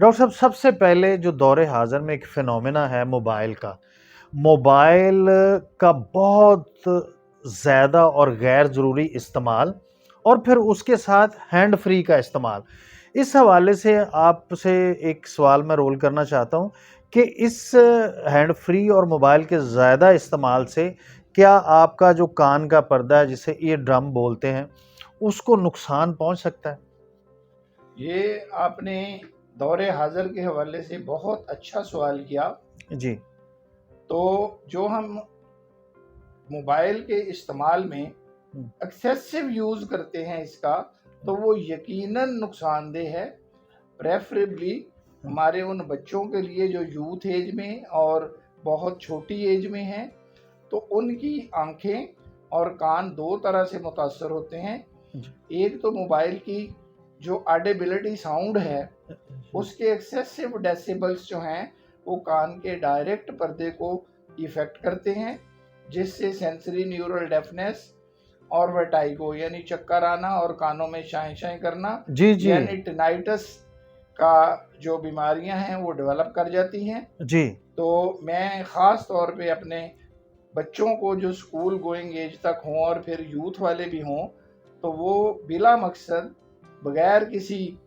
Doctor साहब, सबसे पहले जो दौरे हाज़िर में एक फ़िनोमेना है मोबाइल का। मोबाइल का बहुत ज़्यादा और गैर ज़रूरी इस्तेमाल और फिर उसके साथ हैंड फ्री का इस्तेमाल। इस हवाले से आपसे एक सवाल मैं रोल करना चाहता हूँ कि इस हैंड फ्री और मोबाइल के ज़्यादा इस्तेमाल से क्या आपका जो कान का पर्दा है, जिसे ईयर ड्रम बोलते हैं, उसको नुकसान पहुँच सकता है? ये आपने दौरे हाज़िर के हवाले से बहुत अच्छा सवाल किया। जी। तो जो हम मोबाइल के इस्तेमाल में हुँ, एक्सेसिव यूज़ करते हैं इसका, तो वो यकीनन नुकसानदेह है। प्रेफ़रेबली हुँ, हमारे उन बच्चों के लिए जो यूथ एज में और बहुत छोटी एज में हैं, तो उनकी आँखें और कान 2 तरह से मुतासर होते हैं। जी। एक तो मोबाइल की जो ऑडिबिलिटी साउंड है, उसके एक्सेसिव डेसिबल्स जो हैं, वो कान के डायरेक्ट पर्दे को इफ़ेक्ट करते हैं, जिससे सेंसरी न्यूरल डेफनेस और वर्टाइगो यानी चक्कर आना और कानों में शाएँ-शाएँ करना जी, जी। यानी टिनाइटस का जो बीमारियां हैं वो डेवलप कर जाती हैं। जी। तो मैं ख़ास तौर पे अपने बच्चों को जो स्कूल गोइंग एज तक हों और फिर यूथ वाले भी हों, तो वो बिला मकसद बगैर किसी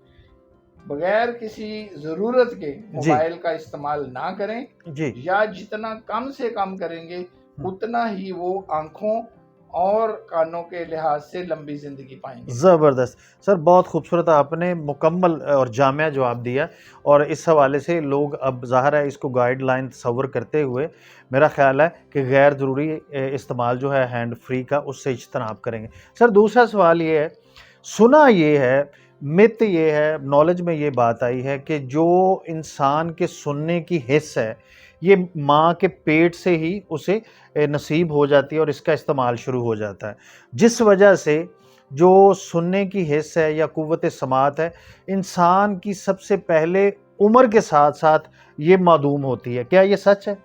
बगैर किसी ज़रूरत के जी। मोबाइल का इस्तेमाल ना करें, जी। या जितना कम से कम करेंगे हुँ। उतना ही वो आँखों और कानों के लिहाज से लंबी ज़िंदगी पाएँगे। ज़बरदस्त! सर, बहुत खूबसूरत आपने मुकम्मल और जामिया जवाब दिया और इस हवाले से लोग अब ज़ाहिर है इसको गाइडलाइन तसव्वुर करते हुए मेरा ख़्याल है कि गैर ज़रूरी इस्तेमाल जो है हैंड फ्री का, उससे इज्तनाब करेंगे। सर, दूसरा सवाल ये है, सुना ये है, मिथ ये है, नॉलेज में ये बात आई है कि जो इंसान के सुनने की हिस्स है, ये माँ के पेट से ही उसे नसीब हो जाती है और इसका इस्तेमाल शुरू हो जाता है। जिस वजह से जो सुनने की हिस्स है या कुव्वत समात है, इंसान की सबसे पहले उम्र के साथ-साथ ये मादूम होती है। क्या ये सच है?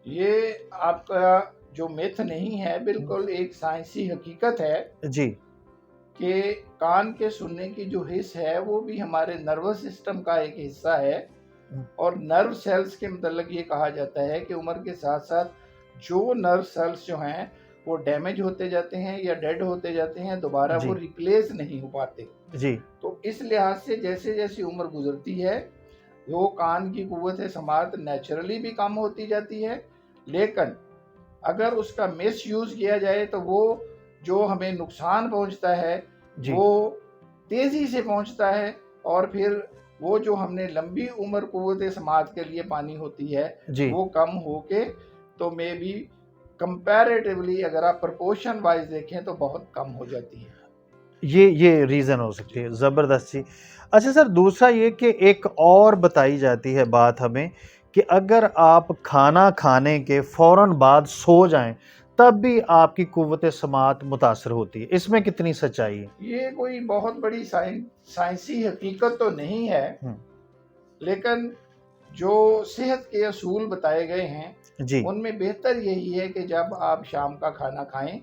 ये आपका जो मिथ नहीं है, हुँ। बिल्कुल एक साइंसी हकीकत है जी। कि कान के सुनने की जो हिस्स है वो भी हमारे नर्वस सिस्टम का एक हिस्सा है। हुँ। और नर्व सेल्स के मतलब ये कहा जाता है कि उम्र के साथ साथ जो नर्व सेल्स जो हैं वो डैमेज होते जाते हैं या डेड होते जाते हैं, दोबारा वो जी। रिप्लेस नहीं हो पाते। जी। तो इस लिहाज से जैसे जैसे उम्र गुजरती है, वो कान की कुव्वत समात नेचुरली भी कम होती जाती है। लेकिन अगर उसका मिस यूज़ किया जाए तो वो जो हमें नुकसान पहुंचता है जी। वो तेज़ी से पहुंचता है। और फिर वो जो हमने लंबी उम्र कुव्वत समात के लिए पानी होती है जी। वो कम होके, तो मे बी कंपैरेटिवली अगर आप प्रोपोर्शन वाइज देखें तो बहुत कम हो जाती है। ये रीज़न हो सकती जी। है, ज़बरदस्त जी। अच्छा सर, दूसरा ये कि एक और बताई जाती है बात हमें कि अगर आप खाना खाने के फ़ौरन बाद सो जाएँ, तब भी आपकी कुव्वत समात मुतासर होती है। इसमें कितनी सच्चाई है? ये कोई बहुत बड़ी साइंसी हकीकत तो नहीं है, हुँ। लेकिन जो सेहत के असूल बताए गए हैं, जी। उनमें बेहतर यही है कि जब आप शाम का खाना खाएँ,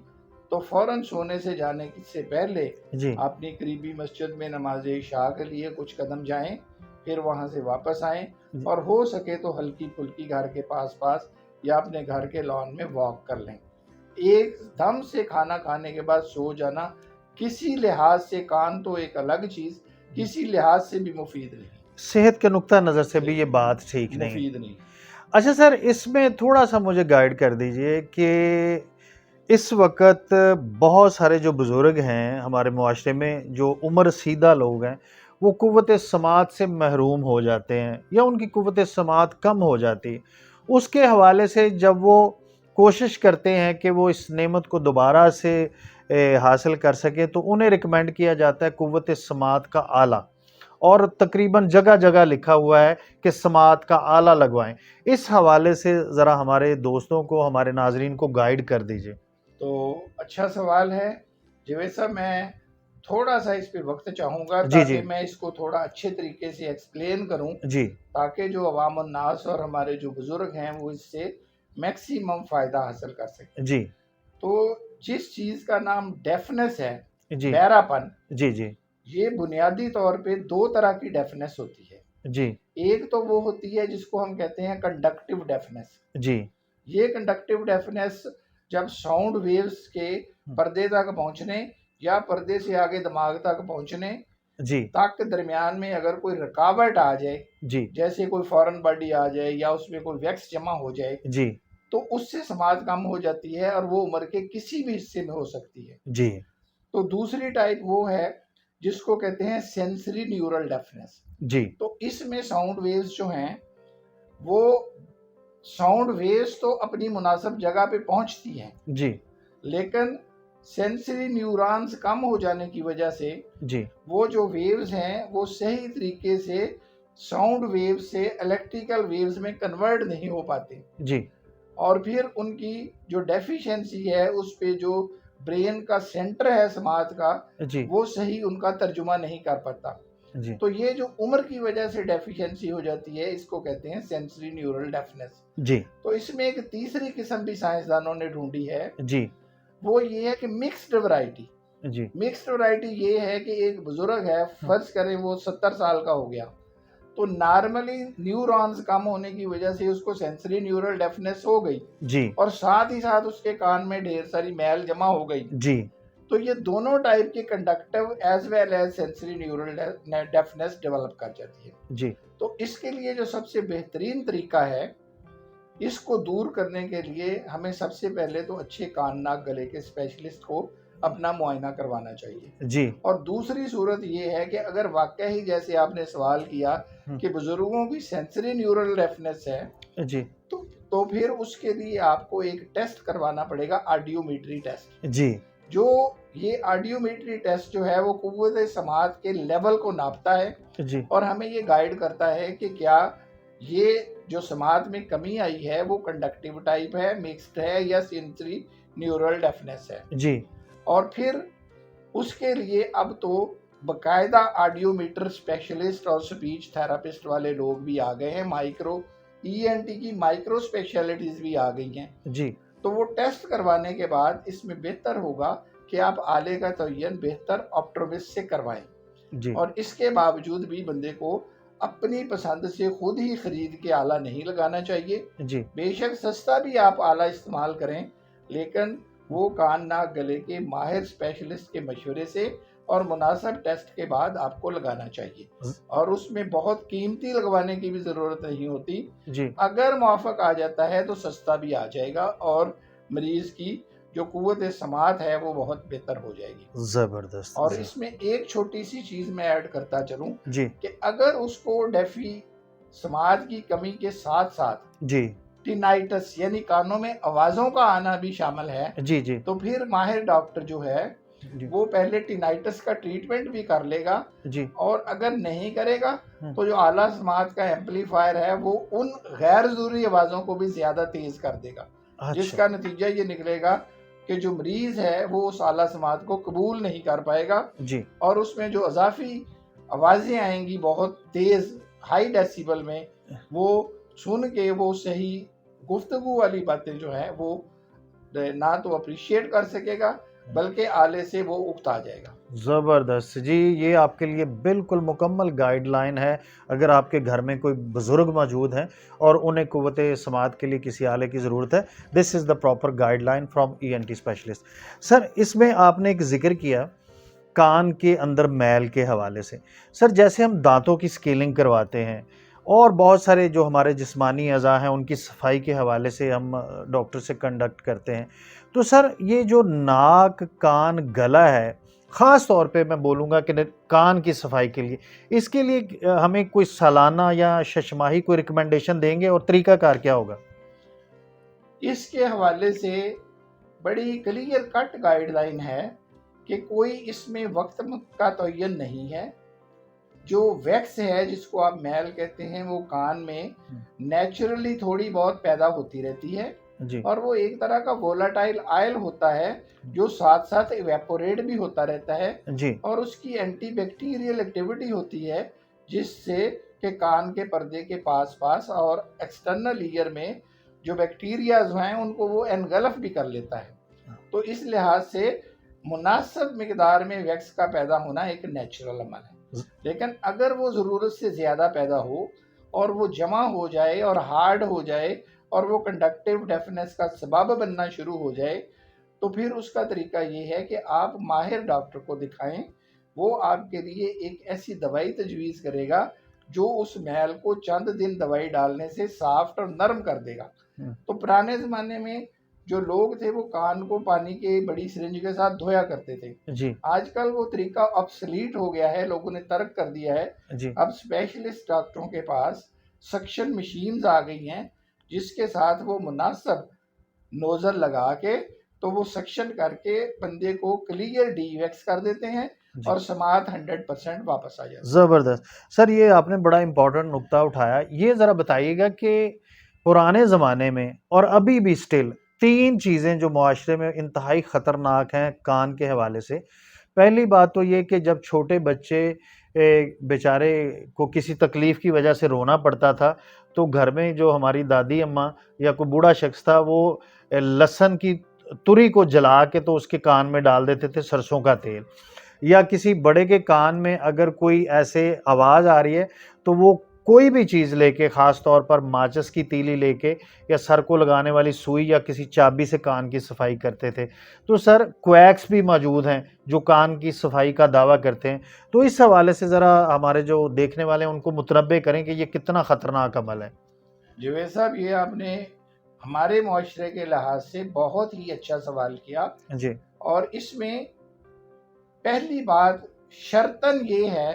तो फ़ौरन सोने से जाने से पहले जी। अपनी करीबी मस्जिद में नमाज़ इशा के लिए कुछ कदम जाएँ, फिर वहाँ से वापस आएँ जी। और हो सके तो हल्की-फुल्की घर के पास-पास या अपने घर के लॉन में वॉक कर लें। एकदम से खाना खाने के बाद सो जाना किसी लिहाज से, कान तो एक अलग चीज़, किसी लिहाज से भी मुफ़ीद नहीं। सेहत के नुक्ता नज़र से भी जी, ये बात ठीक नहीं है। मुफ़ीद नहीं। अच्छा सर, इसमें थोड़ा-सा मुझे गाइड कर दीजिए कि इस वक़्त बहुत सारे जो बुज़ुर्ग हैं हमारे मुआशरे में, जो उम्र-रसीदा लोग हैं, वो कुव्वत समात से महरूम हो जाते हैं या उनकी कुव्वत समात कम हो जाती है। उसके हवाले से जब वो कोशिश करते हैं कि वो इस नेमत को दोबारा से हासिल कर सकें, तो उन्हें रिकमेंड किया जाता है कुव्वत समात का आला, और तकरीबन जगह-जगह लिखा हुआ है कि समात का आला लगवाएँ। इस हवाले से ज़रा हमारे दोस्तों को, हमारे नाज़रीन को गाइड कर दीजिए। तो अच्छा सवाल है। जवेद साहब, मैं थोड़ा-सा इस पे वक़्त चाहूँगा जी, ताकि जी। मैं इसको थोड़ा अच्छे तरीके से एक्सप्लेन करूँ, जी। ताकि जो अवाम-उन-नास और हमारे जो बुज़ुर्ग हैं वो इससे मैक्सिमम फ़ायदा हासिल कर सकें। जी। तो जिस चीज़ का नाम डेफ़नेस है, जी। बहरापन, जी, जी। ये बुनियादी तौर पे 2 तरह की डेफ़नेस होती है। जी, एक तो वो होती है जिसको हम कहते हैं कंडक्टिव डेफनेस। जी, ये कंडक्टिव डेफनेस जब साउंड वेव्स के पर्दे तक पहुंचने या पर्दे से आगे दिमाग तक पहुंचने जी, तक दरमियान में अगर कोई रुकावट आ जाए, जी, जैसे कोई फॉरेन बॉडी आ जाए या उसमें कोई वैक्स जमा हो जाए, जी, तो उससे समाज कम हो जाती है और वो उम्र के किसी भी हिस्से में हो सकती है। जी, तो दूसरी टाइप वो है जिसको कहते हैं सेंसरी न्यूरल डेफनेस। जी, तो इसमें साउंड वेव्स जो हैं वो साउंड वेव्स तो अपनी मुनासिब जगह पे पहुंचती हैं, जी, लेकिन सेंसरी न्यूरॉन्स कम हो जाने की वजह से जी, वो जो वेव्स हैं वो सही तरीके से साउंड वेव्स से इलेक्ट्रिकल वेव्स में कन्वर्ट नहीं हो पाते, जी, और फिर उनकी जो डेफिशिएंसी है उस पे जो ब्रेन का सेंटर है समाज का, जी, वो सही उनका तर्जुमा नहीं कर पाता। जी, तो ये जो उम्र की वजह से डेफिशिएंसी हो जाती है इसको कहते हैं सेंसरी न्यूरल डेफनेस। जी, तो इसमें एक तीसरी किस्म भी साइंसदानों ने ढूंढी है, जी, वो ये है कि मिक्स्ड वैरायटी। जी, मिक्स्ड वैरायटी ये है कि एक बुजुर्ग है, फर्ज करें वो 70 साल का हो गया, तो नॉर्मली न्यूरॉन्स कम होने की वजह से उसको सेंसरी न्यूरल डेफनेस हो गई जी, और साथ ही साथ उसके कान में ढेर सारी मैल जमा हो गई। जी, तो ये दोनों टाइप के conductive as well as sensory neural deafness develop कर जाती है। जी, तो इसके लिए जो सबसे बेहतरीन तरीका है इसको दूर करने के लिए हमें सबसे पहले तो अच्छे कान नाक गले के स्पेशलिस्ट को अपना मुआयना करवाना चाहिए। जी, और दूसरी सूरत ये है कि अगर वाकई ही जैसे आपने सवाल किया कि बुजुर्गों की सेंसरी न्यूरल डेफनेस है, जी, तो तो फिर उसके लिए आपको एक टेस्ट करवाना पड़ेगा, ऑडियोमेट्री टेस्ट। जी, जो ये ऑडियोमेट्री टेस्ट जो है वो कुव्वत समात के लेवल को नापता है जी, और हमें ये गाइड करता है कि क्या ये जो समात में कमी आई है वो कंडक्टिव टाइप है, मिक्स्ड है या सेंसरी न्यूरल डेफनेस है। जी, और फिर उसके लिए अब तो बकायदा ऑडियोमीटर स्पेशलिस्ट और स्पीच थेरापिस्ट वाले लोग भी आ गए हैं, माइक्रो ईएनटी की माइक्रो स्पेशलिटीज भी आ गई हैं। जी, तो वो टेस्ट करवाने के बाद इसमें बेहतर होगा कि आप आले का तयन बेहतर ऑप्टोमिस्ट से करवाएं, जी, और इसके बावजूद भी बंदे को अपनी पसंद से खुद ही खरीद के आला नहीं लगाना चाहिए। जी, बेशक सस्ता भी आप आला इस्तेमाल करें, लेकिन वो कान नाक गले के माहिर स्पेशलिस्ट के मशवरे से और मुनासिब टेस्ट के बाद आपको लगाना चाहिए। और उसमें बहुत कीमती लगवाने की भी ज़रूरत नहीं होती। जी, अगर मुआफ़क आ जाता है तो सस्ता भी आ जाएगा और मरीज़ की जो कुव्वत समात है वो बहुत बेहतर हो जाएगी। ज़बरदस्त, और जी, इसमें एक छोटी सी चीज़ मैं ऐड करता चलूँ जी, कि अगर उसको डेफी समात की कमी के साथ साथ जी, टिनाइटस यानी कानों में आवाज़ों का आना भी शामिल है, जी, जी, तो फिर माहिर डॉक्टर जो है जी, वो पहले टिनाइटस का ट्रीटमेंट भी कर लेगा, जी, और अगर नहीं करेगा तो जो आला समात का एम्पलीफायर है वो उन गैर ज़रूरी आवाज़ों को भी ज़्यादा तेज़ कर देगा, अच्छा, जिसका नतीजा ये निकलेगा कि जो मरीज़ है वो उस आला समात को कबूल नहीं कर पाएगा जी, और उसमें जो अजाफी आवाज़ें आएंगी बहुत तेज़ हाई डेसिबल में, वो सुन के वो सही गुफ्तगू वाली बातें जो हैं वो ना तो अप्रिशिएट कर सकेगा बल्कि आले से वो उकता जाएगा। ज़बरदस्त जी, ये आपके लिए बिल्कुल मुकम्मल गाइडलाइन है। अगर आपके घर में कोई बुज़ुर्ग मौजूद हैं और उन्हें क़ुव्वत समात के लिए किसी आले की ज़रूरत है, this is the proper guideline from ENT specialist. Sir, इसमें आपने एक ज़िक्र किया कान के अंदर मैल के हवाले से। सर, जैसे हम दांतों की स्केलिंग करवाते हैं और बहुत सारे जो हमारे जिस्मानी अज़ा हैं उनकी सफाई के हवाले से हम डॉक्टर से कंडक्ट करते हैं, तो सर ये जो नाक, कान, गला है, ख़ास तौर पे मैं बोलूँगा कि कान की सफाई के लिए, इसके लिए हमें कोई सालाना या शशमाही कोई रिकमेंडेशन देंगे और तरीक़ाकार क्या होगा? इसके हवाले से बड़ी क्लियर कट गाइडलाइन है कि कोई इसमें वक्त का तयन नहीं है। जो वैक्स है जिसको आप मैल कहते हैं वो कान में नेचुरली थोड़ी बहुत पैदा होती रहती है जी, और वो एक तरह का वोलाटाइल आयल होता है जो साथ साथ इवेपोरेट भी होता रहता है, जी, और उसकी एंटीबैक्टीरियल एक्टिविटी होती है जिससे कि कान के पर्दे के पास पास और एक्सटर्नल ईयर में जो बैक्टीरियाज हैं उनको वो एनगल्फ भी कर लेता है। तो इस लिहाज से मुनासिब मिकदार में वैक्स का पैदा होना एक नेचुरल अमल है। लेकिन अगर वो ज़रूरत से ज़्यादा पैदा हो और वो जमा हो जाए और हार्ड हो जाए और वो कंडक्टिव डेफनेस का सबब बनना शुरू हो जाए, तो फिर उसका तरीका ये है कि आप माहिर डॉक्टर को दिखाएं। वो आपके लिए एक ऐसी दवाई तजवीज़ करेगा जो उस मैल को चंद दिन दवाई डालने से सॉफ्ट और नरम कर देगा। तो पुराने ज़माने में जो लोग थे वो कान को पानी के बड़ी सिरिंज के साथ धोया करते थे। जी, आजकल वो तरीका ऑब्सलीट हो गया है, लोगों ने तर्क कर दिया है। जी, अब स्पेशलिस्ट डॉक्टरों के पास सक्शन मशीन्स आ गई हैं जिसके साथ वो मुनासिब नोज़ल लगा के तो वो सक्शन करके बंदे को क्लियर डीवैक्स कर देते हैं जी। और समात 100% वापस आ जाती ज़बरदस्त। सर ये आपने बड़ा इम्पोर्टेंट नुक्ता उठाया। ये ज़रा बताइएगा कि पुराने ज़माने में और अभी भी स्टिल 3 चीज़ें जो मुआशरे में इंतहाई ख़तरनाक हैं कान के हवाले से। पहली बात तो ये कि जब छोटे बच्चे बेचारे को किसी तकलीफ़ की वजह से रोना पड़ता था, तो घर में जो हमारी दादी अम्मा या कोई बूढ़ा शख़्स था वो लहसुन की तुरी को जला के तो उसके कान में डाल देते थे सरसों का तेल। या किसी बड़े के कान में अगर कोई ऐसे आवाज़ आ रही है तो वो कोई भी चीज़ लेके ख़ास तौर पर माचिस की तीली लेके या सर को लगाने वाली सुई या किसी चाबी से कान की सफाई करते थे। तो सर क्वैक्स भी मौजूद हैं जो कान की सफाई का दावा करते हैं। तो इस हवाले से ज़रा हमारे जो देखने वाले हैं उनको मुतनब्बे करें कि ये कितना ख़तरनाक अमल है। जावेद साहब, ये आपने हमारे माशरे के लिहाज से बहुत ही अच्छा सवाल किया। जी, और इसमें पहली बात शर्तन ये है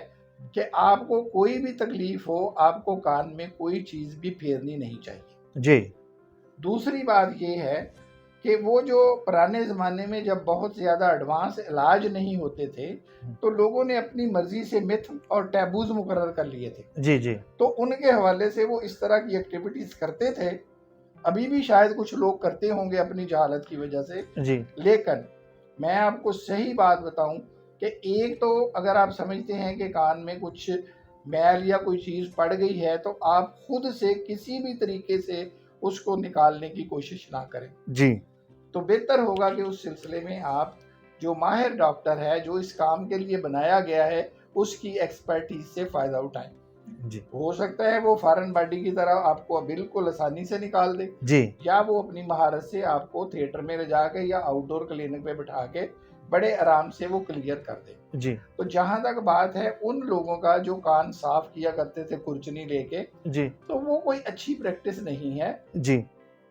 कि आपको कोई भी तकलीफ हो, आपको कान में कोई चीज़ भी फेरनी नहीं चाहिए। जी, दूसरी बात ये है कि वो जो पुराने ज़माने में जब बहुत ज़्यादा एडवांस इलाज नहीं होते थे, तो लोगों ने अपनी मर्ज़ी से मिथ और टैबूज़ मुकर्रर कर लिए थे। जी, जी, तो उनके हवाले से वो इस तरह की एक्टिविटीज़ करते थे। अभी भी शायद कुछ लोग करते होंगे अपनी जहालत की वजह से। जी, लेकिन मैं आपको सही बात बताऊं कि एक तो अगर आप समझते हैं कि कान में कुछ मैल या कोई चीज़ पड़ गई है तो आप खुद से किसी भी तरीके से उसको निकालने की कोशिश ना करें। जी, तो बेहतर होगा कि उस सिलसिले में आप जो माहिर डॉक्टर है, जो इस काम के लिए बनाया गया है, उसकी एक्सपर्टीज से फ़ायदा उठाएं। जी, हो सकता है वो फॉरेन बॉडी की तरह आपको बिल्कुल आसानी से निकाल दे, जी, या वो अपनी महारत से आपको थिएटर में ले जाके या आउटडोर क्लिनिक पे बिठा के बड़े आराम से वो क्लियर कर दे। जी, तो जहाँ तक बात है उन लोगों का जो कान साफ किया करते थे खुरचनी लेके, जी, तो वो कोई अच्छी प्रैक्टिस नहीं है। जी,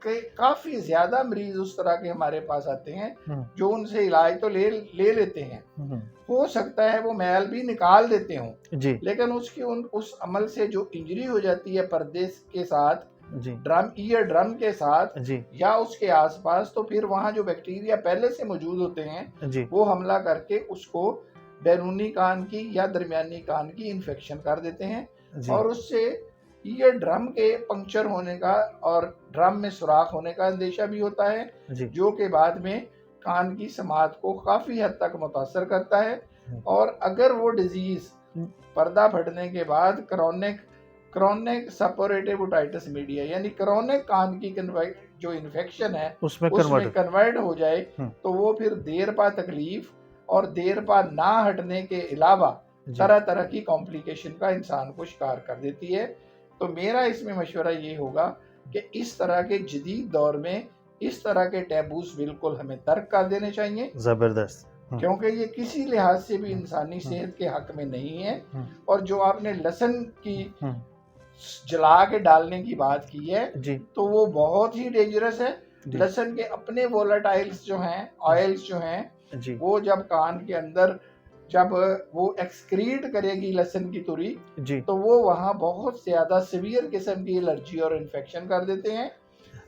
कि काफ़ी ज़्यादा मरीज उस तरह के हमारे पास आते हैं हुँ, जो उनसे इलाज तो ले लेते हैं, हुँ, हो सकता है वो मैल भी निकाल देते हों, जी, लेकिन उसकी उस अमल से जो इंजरी हो जाती है पर्दे के साथ, जी, ईयर ड्रम के साथ जी, या उसके आसपास, तो फिर वहाँ जो बैक्टीरिया पहले से मौजूद होते हैं जी, वो हमला करके उसको बैरूनी कान की या दरमियानी कान की इन्फेक्शन कर देते हैं। जी, और उससे ईयर ड्रम के पंक्चर होने का और ड्रम में सुराख होने का अंदेशा भी होता है, जी, जो कि बाद में कान की समात को काफ़ी हद तक मुतासर करता है। हुँ, और अगर वो डिजीज़ पर्दा फटने के बाद क्रॉनिक सपोरेटिव ओटाइटिस मीडिया यानी क्रॉनिक कान की जो इन्फेक्शन है उसमें उसमें कन्वर्ट कन्वर्ट हो जाए, हुँ, तो वो फिर देर पा तकलीफ और देर पा ना हटने के अलावा जी, तरह तरह की कॉम्प्लिकेशन का इंसान को शिकार कर देती है। तो मेरा इसमें मशवरा ये होगा कि इस तरह के जदीद दौर में इस तरह के टैबूज बिल्कुल हमें तर्क कर देने चाहिए, ज़बरदस्त। हुँ, क्योंकि ये किसी लिहाज से भी इंसानी हुँ, सेहत के हक में नहीं है। हुँ, और जो आपने लहसुन की हुँ, जला के डालने की बात की है, जी, तो वो बहुत ही डेंजरस है। जी, लहसुन के अपने वोलाटाइल्स जो हैं, ऑयल्स जो हैं, जी, वो जब कान के अंदर जब वो एक्सक्रीट करेगी लहसुन की तुरी, जी, तो वो वहाँ बहुत ज़्यादा सीवियर किस्म की एलर्जी और इन्फेक्शन कर देते हैं।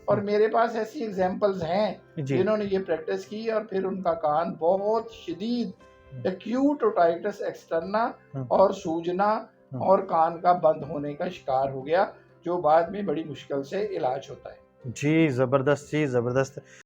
और हुँ, मेरे पास ऐसी एग्जांपल्स हैं जी, जिन्होंने ये प्रैक्टिस की और फिर उनका कान बहुत शदीद एक्यूट ओटाइटिस एक्सटर्ना हुँ, और सूजना हुँ, और कान का बंद होने का शिकार हो गया, जो बाद में बड़ी मुश्किल से इलाज होता है। जी, ज़बरदस्त।